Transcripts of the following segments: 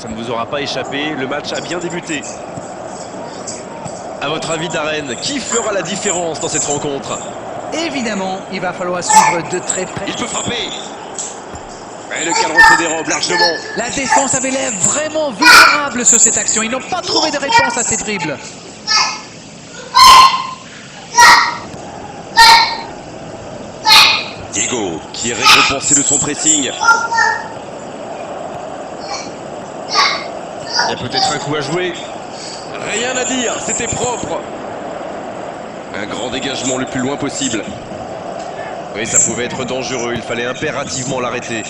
Ça ne vous aura pas échappé, le match a bien débuté. À votre avis, Darren, qui fera la différence dans cette rencontre? Évidemment, il va falloir suivre de très près. Il peut frapper. Et le cadre se dérobe largement. La défense avait l'air vraiment vulnérable sur cette action. Ils n'ont pas trouvé de réponse à ces dribbles. Diego, qui est récompensé de son pressing. Il y a peut-être un coup à jouer. Rien à dire, c'était propre. Un grand dégagement le plus loin possible. Oui, ça pouvait être dangereux, il fallait impérativement l'arrêter.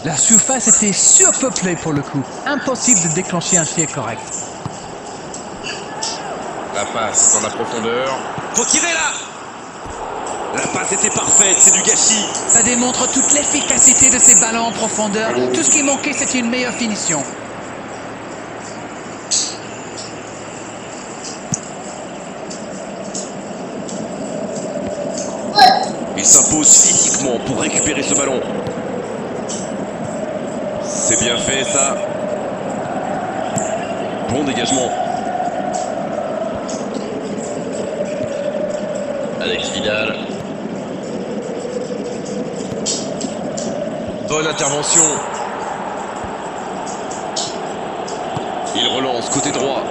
La surface était surpeuplée pour le coup. Impossible de déclencher un tir correct. La passe dans la profondeur. Faut tirer là! La passe était parfaite, c'est du gâchis. Ça démontre toute l'efficacité de ces ballons en profondeur. Tout ce qui manquait, c'était une meilleure finition. Il s'impose physiquement pour récupérer ce ballon. C'est bien fait ça. Bon dégagement. Alex Vidal. Bonne intervention. Il relance côté droit.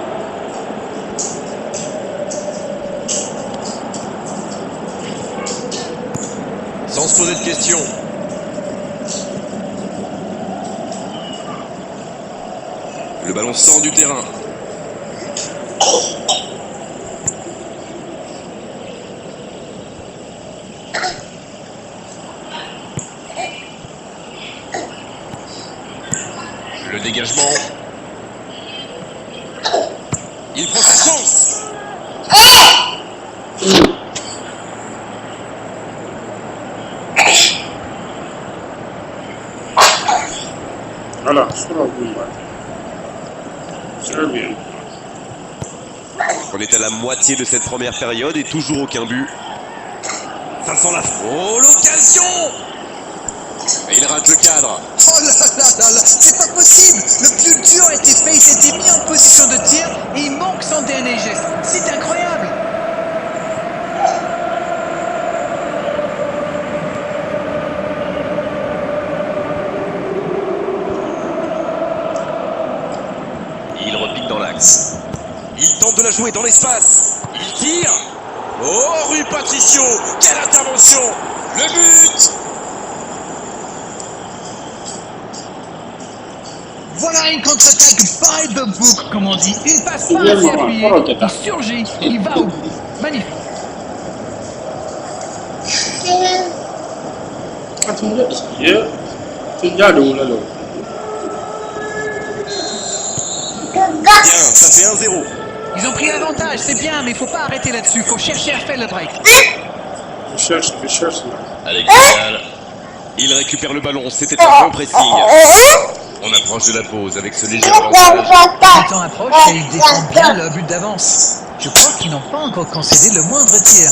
Sans se poser de questions. Le ballon sort du terrain. Le dégagement. Il prend sa chance. Voilà, c'est la boule. C'est bien. On est à la moitié de cette première période et toujours aucun but. Ça sent la... Oh, l'occasion! Et il rate le cadre. Oh là là là là, c'est pas possible. Le plus dur a été fait, il s'était mis en position de tir et il manque son dernier geste. C'est incroyable. Il repique dans l'axe. Il tente de la jouer dans l'espace. Il tire. Oh, Rui Patricio, quelle intervention! Le but! Voilà une contre-attaque by the book, comme on dit. Une passe pas assez appuyée. Il surgit, il va au bout. Magnifique. Attends, c'est bien l'eau là. Bien, ça fait 1-0. Ils ont pris l'avantage, c'est bien, mais il faut pas arrêter là-dessus. Il faut chercher à faire le break. Je cherche. Alex Vidal. Il récupère le ballon, c'était un bon pressing. On approche de la pause avec ce léger avantage. Le temps approche et ils défendent bien leur but d'avance. Je crois qu'ils n'ont pas encore concédé le moindre tir.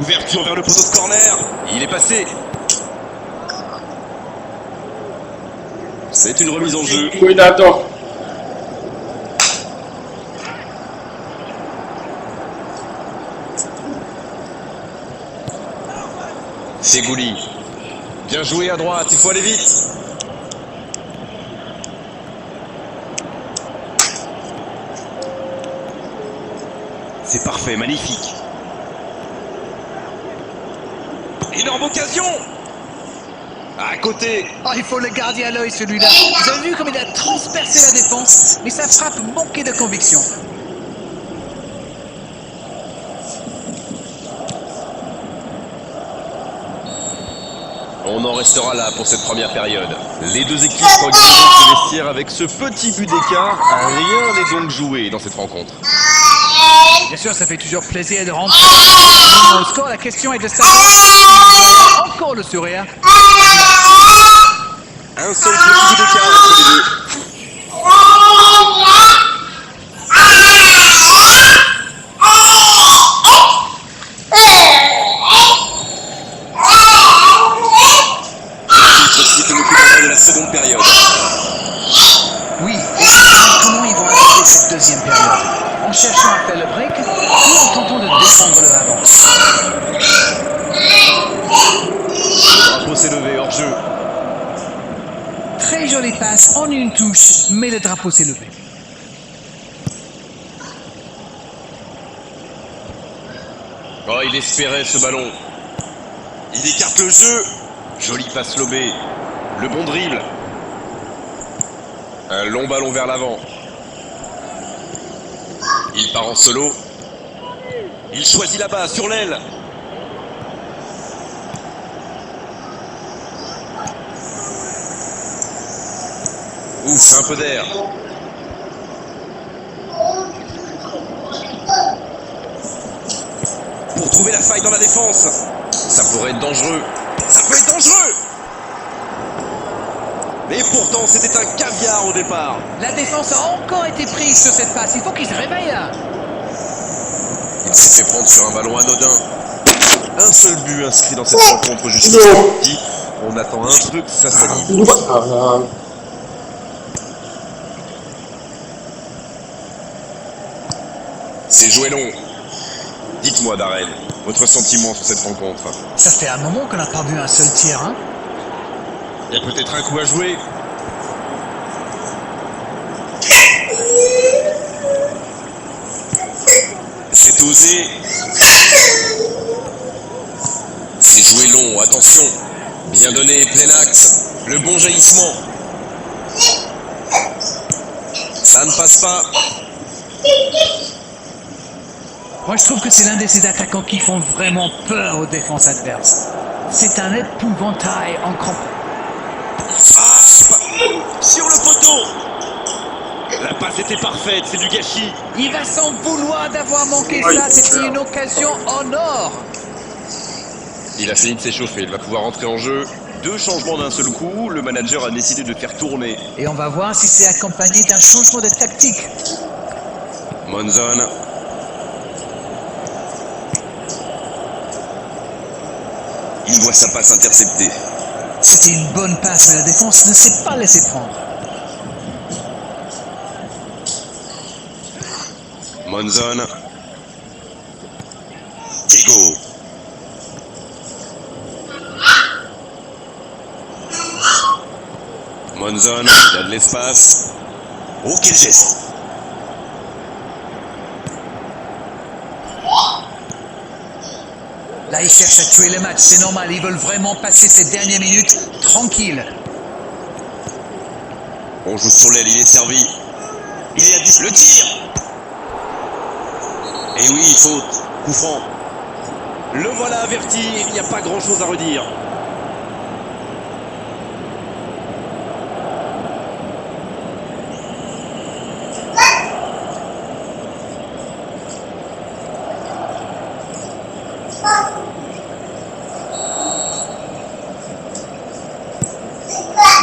Ouverture vers le poteau de corner. Il est passé. C'est une remise en jeu. Oui, attends. C'est Gouli. Bien joué à droite, il faut aller vite. C'est parfait, magnifique. Énorme occasion. À côté. Oh, il faut le garder à l'œil celui-là. Vous avez vu comme il a transpercé la défense, mais sa frappe manquait de conviction. On en restera là pour cette première période. Les deux équipes regardent se vestiaire avec ce petit but d'écart. Rien n'est donc joué dans cette rencontre. Bien sûr, ça fait toujours plaisir de rentrer. Au score, la question est de savoir encore le sourire. Un seul petit but d'écart entre les deux. Le siffle le coup d'envoi de la seconde période. deuxième période, en cherchant à faire le break ou en tentant de défendre le avant. Le drapeau s'est levé hors jeu. Très jolie passe en une touche, mais le drapeau s'est levé. Oh, il espérait ce ballon. Il écarte le jeu. Jolie passe lobée. Le bon dribble. Un long ballon vers l'avant. Il part en solo. Il choisit là-bas, sur l'aile. Ouf, un peu d'air. Pour trouver la faille dans la défense. Ça pourrait être dangereux. Ça peut être dangereux. Mais pourtant, c'était un caviar au départ. La défense a encore été prise sur cette passe. Il faut qu'il se réveille là. Il s'est fait prendre sur un ballon anodin. Un seul but inscrit dans cette rencontre jusqu'ici. On attend un peu que ça s'anime. C'est joué long. Dites-moi, Darren, votre sentiment sur cette rencontre. Ça fait un moment qu'on n'a pas vu un seul tir, hein. Il y a peut-être un coup à jouer. C'est osé. C'est joué long, attention. Bien donné, plein axe. Le bon jaillissement. Ça ne passe pas. Moi, je trouve que c'est l'un de ces attaquants qui font vraiment peur aux défenses adverses. C'est un épouvantail en crampon. Ah, sur le poteau. La passe était parfaite, c'est du gâchis. Il va s'en vouloir d'avoir manqué ça. C'était une occasion en or. Il a fini de s'échauffer, il va pouvoir entrer en jeu. 2 changements d'un seul coup, le manager a décidé de faire tourner. Et on va voir si c'est accompagné d'un changement de tactique. Monzon. Il voit sa passe interceptée. C'était une bonne passe, mais la défense ne s'est pas laissée prendre. Monzon. Diego. Monzon, il a de l'espace. Oh, quel geste! Là, ils cherchent à tuer le match, c'est normal. Ils veulent vraiment passer ces dernières minutes tranquilles. On joue sur l'aile, il est servi. Il est à 10. Le tir! Et oui, faute. Coup franc. Le voilà averti, il n'y a pas grand-chose à redire.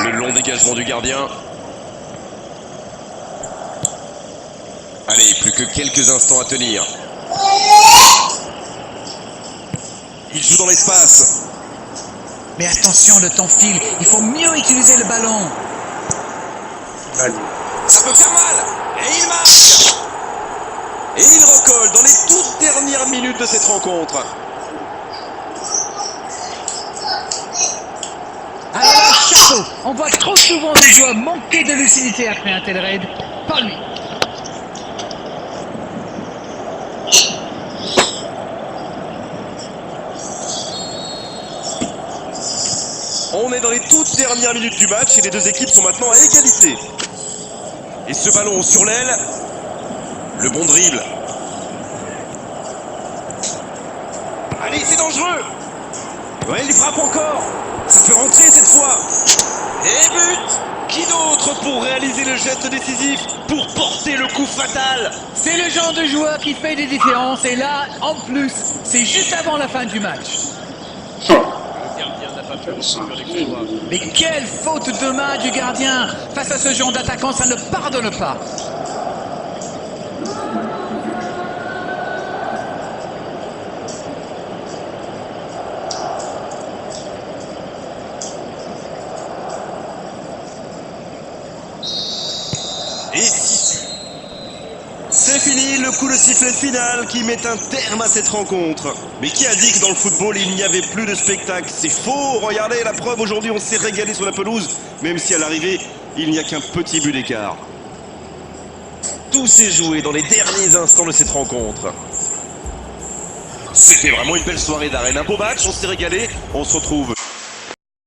Le long dégagement du gardien. Allez, plus que quelques instants à tenir. Il joue dans l'espace. Mais attention, le temps file. Il faut mieux utiliser le ballon. Ça peut faire mal. Et il marque. Et il recolle dans les toutes dernières minutes de cette rencontre. Alors là, chapeau. On voit trop souvent des joueurs manquer de lucidité après un tel raid. Pas lui. On est dans les toutes dernières minutes du match et les deux équipes sont maintenant à égalité. Et ce ballon sur l'aile, le bon dribble. Allez, c'est dangereux. Ouais, il frappe encore. Ça peut rentrer cette fois. Et but. Qui d'autre pour réaliser le geste décisif, pour porter le coup fatal? C'est le genre de joueur qui fait des différences. Et là, en plus, c'est juste avant la fin du match. Mais quelle faute de main du gardien! Face à ce genre d'attaquant, ça ne pardonne pas. Et si... le coup de sifflet final qui met un terme à cette rencontre. Mais qui a dit que dans le football il n'y avait plus de spectacle? C'est faux, regardez la preuve, aujourd'hui on s'est régalé sur la pelouse, même si à l'arrivée il n'y a qu'un petit but d'écart. Tout s'est joué dans les derniers instants de cette rencontre. C'était vraiment une belle soirée d'arène, un beau match, on s'est régalé, on se retrouve